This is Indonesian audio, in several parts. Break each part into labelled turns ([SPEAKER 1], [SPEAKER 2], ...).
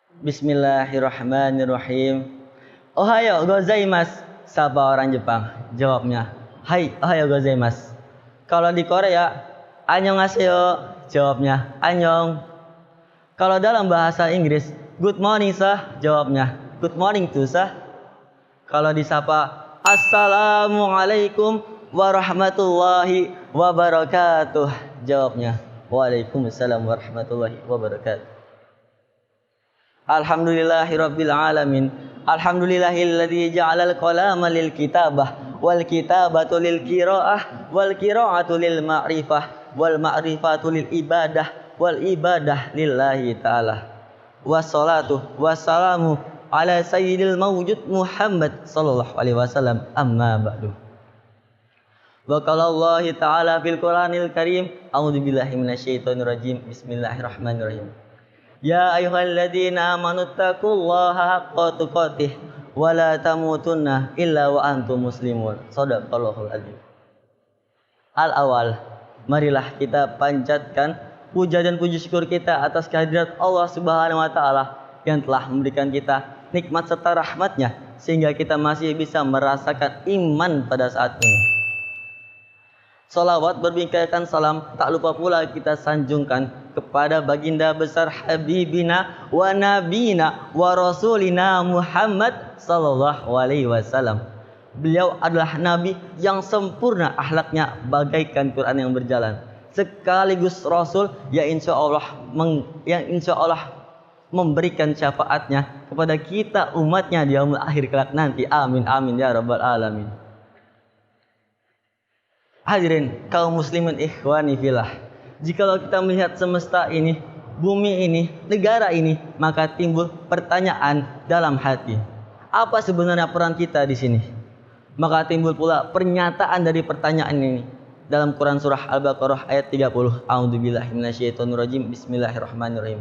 [SPEAKER 1] Bismillahirrahmanirrahim. Ohayo gozaimasu. Sapa orang Jepang? Jawabnya, Hai, ohayo gozaimasu. Kalau di Korea, annyeonghaseyo. Jawabnya, annyeong. Kalau dalam bahasa Inggris, good morning sah. Jawabnya, good morning tuh sah. Kalau disapa, assalamualaikum warahmatullahi wabarakatuh. Jawabnya, waalaikumsalam warahmatullahi wabarakatuh. Alhamdulillahirabbil alamin. Alhamdulillahilladzi ja'alal qalama lil kitabah wal kitabatu lil qiraah wal qiraatu lil ma'rifah wal ma'rifatu lil ibadah wal ibadah lillahi ta'ala. Wassalatu wassalamu ala sayyidil mawjud Muhammad sallallahu alaihi wasallam, amma ba'du. Wa qala Allah ta'ala fil Qur'anil Karim, a'udzubillahi minasyaitonir rajim. Bismillahirrahmanirrahim. Ya ayyuhalladzina amanu taqullaha haqqa tuqatih wa la tamutunna illa wa antum muslimun. Shadaqallahul adzim. Al-awal, marilah kita panjatkan puja dan puji syukur kita atas kehadirat Allah Subhanahu wa taala yang telah memberikan kita nikmat serta rahmatnya sehingga kita masih bisa merasakan iman pada saat ini. Salawat berbingkaikan salam tak lupa pula kita sanjungkan kepada baginda besar habibina wa nabina wa rasulina Muhammad sallallahu alaihi wasallam. Beliau adalah nabi yang sempurna akhlaknya bagaikan Quran yang berjalan, sekaligus rasul yang insya Allah memberikan syafaatnya kepada kita umatnya di yaumul akhir kelak nanti. Amin amin ya rabbal alamin. Hadirin kaum muslimin ikhwani fillah, jikalau kita melihat semesta ini, bumi ini, negara ini, maka timbul pertanyaan dalam hati. Apa sebenarnya peran kita di sini? Maka timbul pula pernyataan dari pertanyaan ini dalam Quran surah Al-Baqarah ayat 30. A'udzubillahi minasyaitonirrajim. Bismillahirrahmanirrahim.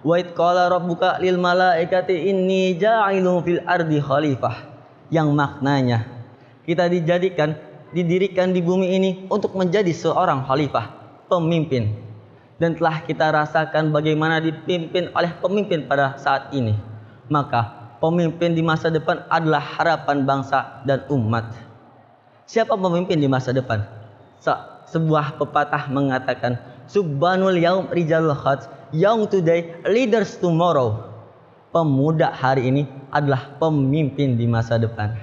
[SPEAKER 1] Wa id qala rabbuka lil malaikati inni ja'ilun fil ardi khalifah. Yang maknanya kita didirikan di bumi ini untuk menjadi seorang khalifah, pemimpin. Dan telah kita rasakan bagaimana dipimpin oleh pemimpin pada saat ini. Maka pemimpin di masa depan adalah harapan bangsa dan umat. Siapa pemimpin di masa depan? Sebuah pepatah mengatakan, Subhanul yaum rijalul khats, young today, leaders tomorrow. Pemuda hari ini adalah pemimpin di masa depan.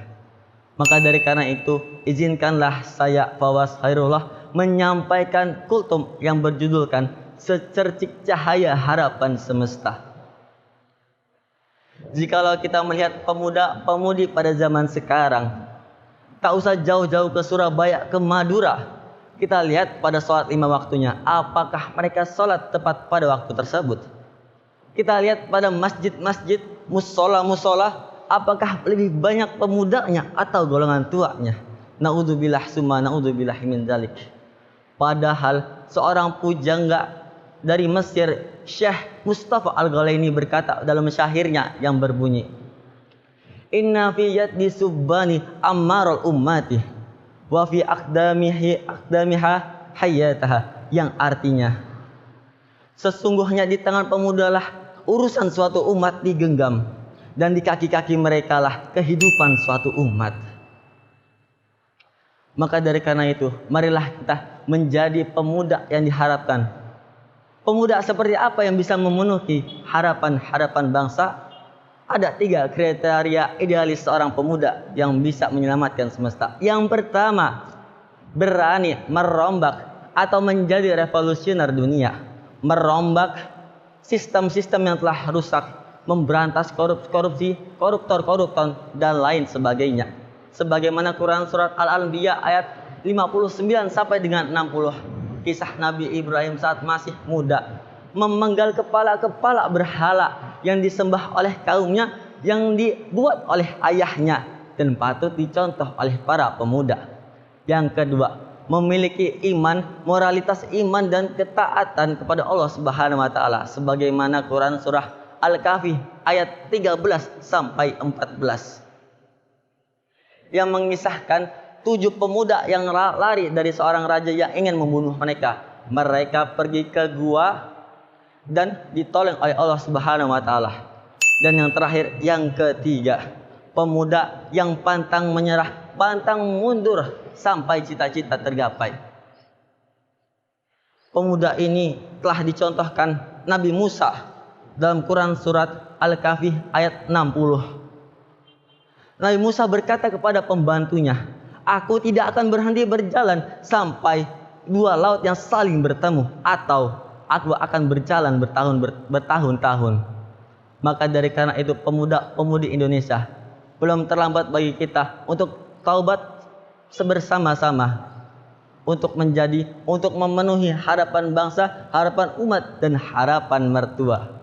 [SPEAKER 1] Maka dari karena itu, izinkanlah saya Fawaz Khairullah menyampaikan kultum yang berjudulkan Secercik Cahaya Harapan Semesta. Jikalau kita melihat pemuda-pemudi pada zaman sekarang, tak usah jauh-jauh ke Surabaya, ke Madura, kita lihat pada sholat 5 waktunya, apakah mereka sholat tepat pada waktu tersebut? Kita lihat pada masjid-masjid, musola-musola, apakah lebih banyak pemudanya atau golongan tuanya? Naudzubillah summa naudzubillah min dzalik. Padahal seorang pujangga dari Mesir, Syekh Mustafa Al-Ghalaini berkata dalam syairnya yang berbunyi, Inna fi yaddi subbani ammarul ummati wa fi aqdamiha hayataha, yang artinya sesungguhnya di tangan pemudalah urusan suatu umat digenggam, dan di kaki-kaki mereka lah kehidupan suatu umat. Maka dari karena itu, marilah kita menjadi pemuda yang diharapkan. Pemuda seperti apa yang bisa memenuhi harapan-harapan bangsa? Ada 3 kriteria idealis seorang pemuda yang bisa menyelamatkan semesta. Yang pertama, berani merombak atau menjadi revolusioner dunia. Merombak sistem-sistem yang telah rusak, memberantas korupsi, koruptor, dan lain sebagainya. Sebagaimana Quran surat Al-Anbiya ayat 59 sampai dengan 60. Kisah Nabi Ibrahim saat masih muda, memenggal kepala-kepala berhala yang disembah oleh kaumnya, yang dibuat oleh ayahnya dan patut dicontoh oleh para pemuda. Yang kedua, memiliki iman, moralitas iman dan ketaatan kepada Allah Subhanahu wa taala sebagaimana Quran surah Al-Kahfi ayat 13 sampai 14 yang mengisahkan 7 pemuda yang lari dari seorang raja yang ingin membunuh mereka. Mereka pergi ke gua dan ditolong oleh Allah Subhanahu wa taala. Dan yang terakhir, yang ketiga, pemuda yang pantang menyerah, pantang mundur sampai cita-cita tergapai. Pemuda ini telah dicontohkan Nabi Musa dalam Quran surat Al-Kahfi ayat 60. Nabi Musa berkata kepada pembantunya, "Aku tidak akan berhenti berjalan sampai dua laut yang saling bertemu, atau aku akan berjalan bertahun-tahun." Maka dari karena itu, pemuda-pemudi Indonesia, belum terlambat bagi kita untuk taubat bersama-sama, untuk memenuhi harapan bangsa, harapan umat, dan harapan mertua.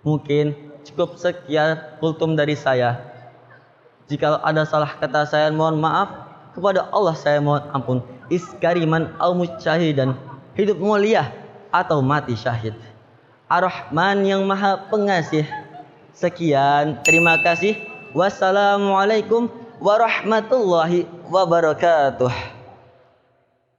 [SPEAKER 1] Mungkin cukup sekian kultum dari saya. Jika ada salah kata, saya mohon maaf. Kepada Allah saya mohon ampun. Iskariman au musyahidan, hidup mulia atau mati syahid. Ar-Rahman yang Maha Pengasih. Sekian, terima kasih. Wassalamualaikum warahmatullahi wabarakatuh.